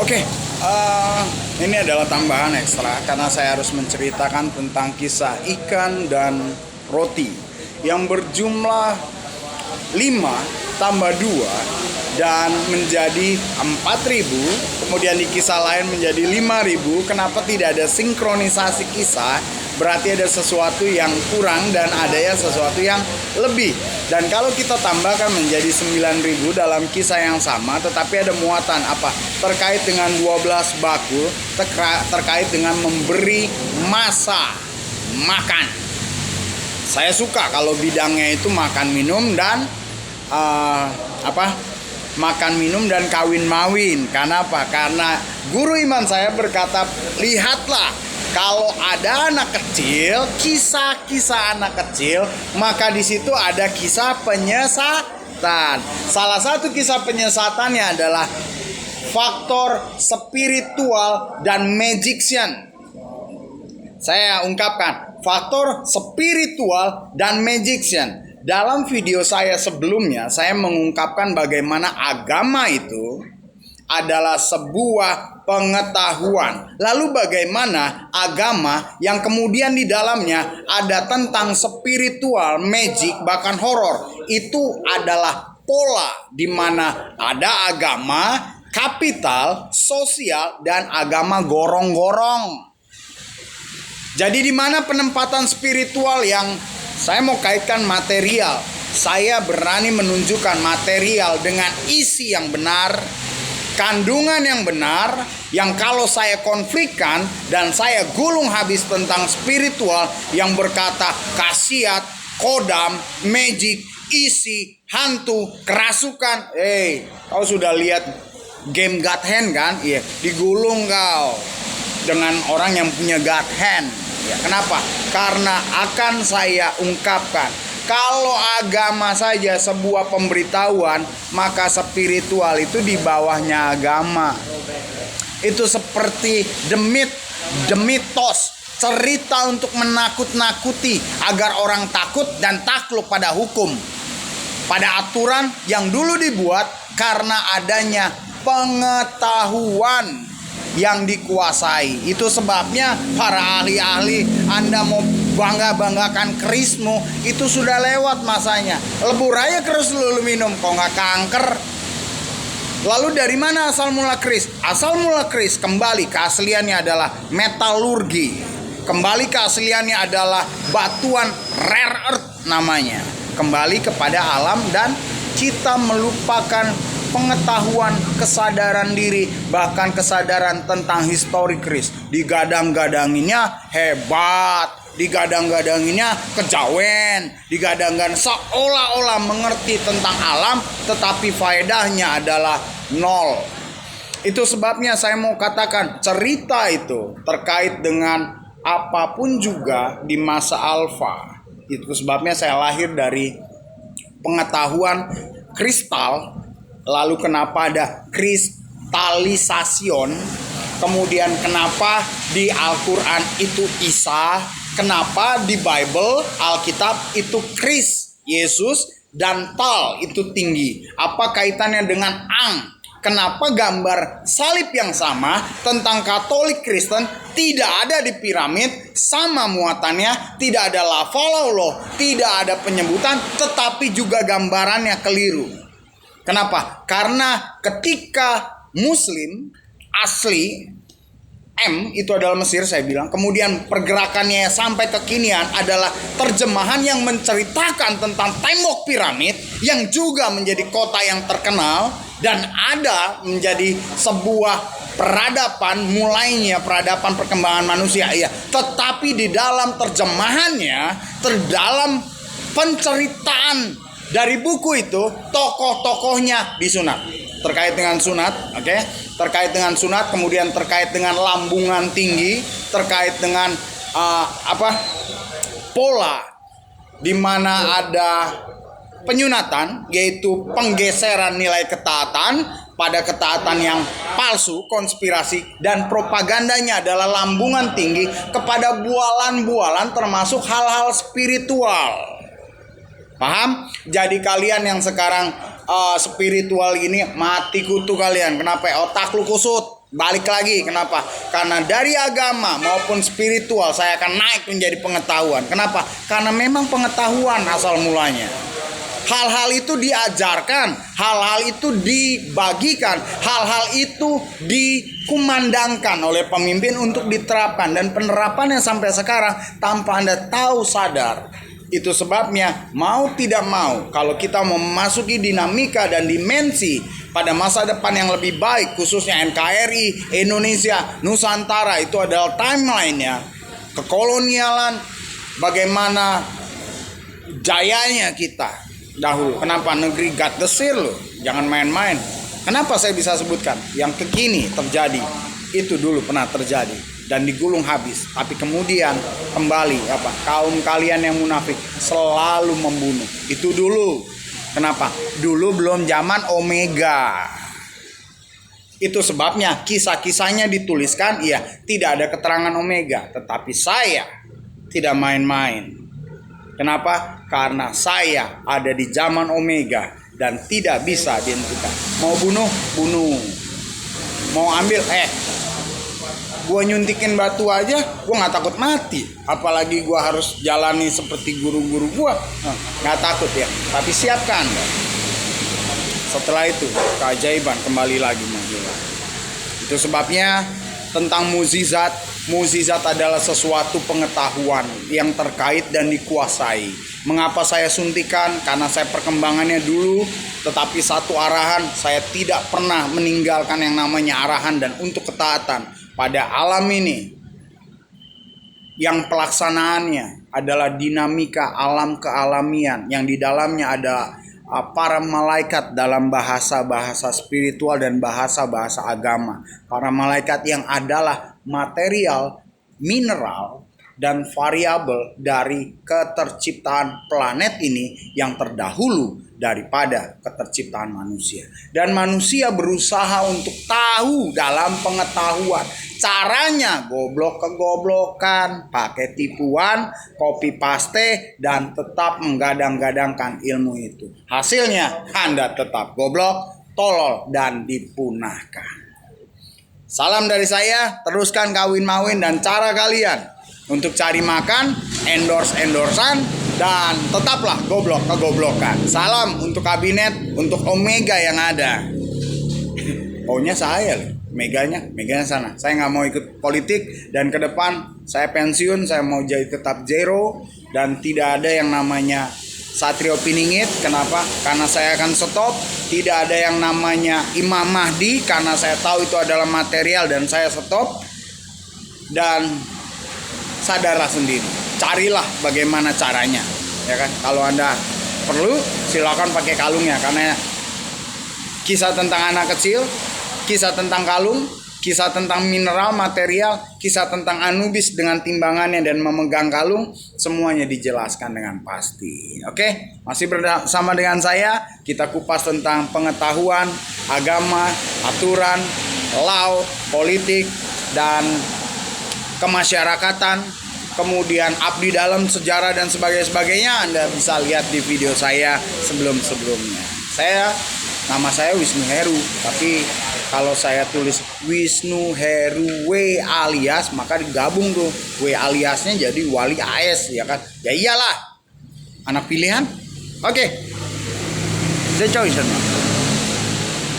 Oke, ini adalah tambahan ekstra karena saya harus menceritakan tentang kisah ikan dan roti yang berjumlah 5 tambah 2 dan menjadi 4.000. Kemudian di kisah lain menjadi 5.000. Kenapa tidak ada sinkronisasi kisah? Berarti ada sesuatu yang kurang dan ada ya sesuatu yang lebih. Dan kalau kita tambahkan menjadi 9.000 dalam kisah yang sama, tetapi ada muatan apa? Terkait dengan 12 bakul, terkait dengan memberi masa makan. Saya suka kalau bidangnya itu makan minum dan makan minum dan kawin mawin. Karena apa? Karena guru iman saya berkata, lihatlah, kalau ada anak kecil, kisah-kisah anak kecil, maka di situ ada kisah penyesatan. Salah satu kisah penyesatannya adalah faktor spiritual dan magician. Saya ungkapkan, faktor spiritual dan magician. Dalam video saya sebelumnya, saya mengungkapkan bagaimana agama itu adalah sebuah pengetahuan. Lalu bagaimana agama yang kemudian di dalamnya ada tentang spiritual, magic, bahkan horor. Itu adalah pola di mana ada agama, kapital, sosial, dan agama gorong-gorong. Jadi di mana penempatan spiritual yang saya mau kaitkan material. Saya berani menunjukkan material dengan isi yang benar, kandungan yang benar, yang kalau saya konflikkan dan saya gulung habis tentang spiritual yang berkata khasiat, kodam, magic, isi, hantu, kerasukan. Kau sudah lihat game God Hand kan? Iya, digulung kau dengan orang yang punya God Hand. Ya, kenapa? Karena akan saya ungkapkan, kalau agama saja sebuah pemberitahuan, maka spiritual itu di bawahnya agama. Itu seperti the mitos, cerita untuk menakut-nakuti agar orang takut dan takluk pada hukum, pada aturan yang dulu dibuat karena adanya pengetahuan yang dikuasai. Itu sebabnya para ahli-ahli, Anda mau bangga-banggakan kerismu, itu sudah lewat masanya. Lebur aja keris lu minum, kok nggak kanker. Lalu dari mana asal mula keris? Asal mula keris kembali keasliannya adalah metalurgi. Kembali keasliannya adalah batuan rare earth namanya. Kembali kepada alam dan kita melupakan pengetahuan, kesadaran diri, bahkan kesadaran tentang histori keris. Digadang-gadanginya hebat, digadang-gadanginya kejawen, digadang-gadang seolah-olah mengerti tentang alam, tetapi faedahnya adalah nol. Itu sebabnya saya mau katakan, cerita itu terkait dengan apapun juga di masa alfa. Itu sebabnya saya lahir dari pengetahuan kristal. Lalu kenapa ada kristalisasion? Kemudian kenapa di Al-Quran itu Isa? Kenapa di Bible, Alkitab itu Kris, Yesus, dan Tal itu tinggi? Apa kaitannya dengan Ang? Kenapa gambar salib yang sama tentang Katolik Kristen tidak ada di piramid, sama muatannya, tidak ada lafalauloh, tidak ada penyebutan, tetapi juga gambarannya keliru. Kenapa? Karena ketika Muslim asli M itu adalah Mesir, saya bilang, kemudian pergerakannya sampai kekinian adalah terjemahan yang menceritakan tentang tembok piramid yang juga menjadi kota yang terkenal dan ada menjadi sebuah peradaban, mulainya peradaban perkembangan manusia, ya. Tetapi di dalam terjemahannya, terdalam penceritaan dari buku itu, tokoh-tokohnya disunat. Terkait dengan sunat, oke? Terkait dengan sunat, kemudian terkait dengan lambungan tinggi, terkait dengan pola di mana ada penyunatan, yaitu penggeseran nilai ketaatan pada ketaatan yang palsu, konspirasi, dan propagandanya adalah lambungan tinggi kepada bualan-bualan termasuk hal-hal spiritual. Paham? Jadi kalian yang sekarang spiritual ini, mati kutu kalian. Kenapa? Otak lu kusut. Balik lagi, kenapa? Karena dari agama maupun spiritual saya akan naik menjadi pengetahuan. Kenapa? Karena memang pengetahuan asal mulanya. Hal-hal itu diajarkan, hal-hal itu dibagikan, hal-hal itu dikumandangkan oleh pemimpin untuk diterapkan. Dan penerapannya sampai sekarang tanpa Anda tahu sadar. Itu sebabnya mau tidak mau, kalau kita mau memasuki dinamika dan dimensi pada masa depan yang lebih baik, khususnya NKRI, Indonesia, Nusantara, itu adalah timeline-nya. Kekolonialan, bagaimana jayanya kita dahulu. Kenapa negeri got the seal loh, jangan main-main. Kenapa saya bisa sebutkan? Yang kekini terjadi, itu dulu pernah terjadi dan digulung habis. Tapi kemudian kembali kaum kalian yang munafik selalu membunuh. Itu dulu. Kenapa? Dulu belum zaman Omega. Itu sebabnya kisah-kisahnya dituliskan, iya, tidak ada keterangan Omega. Tetapi saya tidak main-main. Kenapa? Karena saya ada di zaman Omega dan tidak bisa dihentikan. Mau bunuh, bunuh. Mau ambil, gue nyuntikin batu aja, gue nggak takut mati. Apalagi gue harus jalani seperti guru-guru gue, nggak takut ya. Tapi siapkan. Setelah itu keajaiban kembali lagi menghilang. Itu sebabnya tentang mukjizat. Mukjizat adalah sesuatu pengetahuan yang terkait dan dikuasai. Mengapa saya suntikan? Karena saya perkembangannya dulu, tetapi satu arahan. Saya tidak pernah meninggalkan yang namanya arahan dan untuk ketaatan pada alam ini, yang pelaksanaannya adalah dinamika alam kealamian yang di dalamnya ada para malaikat dalam bahasa-bahasa spiritual dan bahasa-bahasa agama. Para malaikat yang adalah material, mineral, dan variabel dari keterciptaan planet ini yang terdahulu daripada keterciptaan manusia. Dan manusia berusaha untuk tahu dalam pengetahuan. Caranya goblok-kegoblokan, pakai tipuan, copy paste, dan tetap menggadang-gadangkan ilmu itu. Hasilnya Anda tetap goblok, tolol, dan dipunahkan. Salam dari saya, teruskan kawin-mawin dan cara kalian untuk cari makan, endorse-endorsan, dan tetaplah goblok kegoblokan. Salam untuk kabinet, untuk Omega yang ada. Pokoknya saya loh, meganya sana. Saya nggak mau ikut politik dan ke depan saya pensiun, saya mau jadi tetap zero dan tidak ada yang namanya Satrio Piningit. Kenapa? Karena saya akan stop. Tidak ada yang namanya Imam Mahdi karena saya tahu itu adalah material dan saya stop. Dan sadarlah sendiri, carilah bagaimana caranya, ya kan? Kalau Anda perlu silakan pakai kalungnya, karena kisah tentang anak kecil, kisah tentang kalung, kisah tentang mineral material, kisah tentang Anubis dengan timbangannya dan memegang kalung, semuanya dijelaskan dengan pasti. Oke, masih bersama dengan saya, kita kupas tentang pengetahuan, agama, aturan, law, politik, dan kemasyarakatan, kemudian abdi dalam sejarah dan sebagainya. Anda bisa lihat di video saya sebelum-sebelumnya. Nama saya Wisnu Heru, tapi kalau saya tulis Wisnu Heru W alias, maka digabung tuh W aliasnya jadi Wali AS, ya kan? Ya iyalah, anak pilihan. Oke, the choice.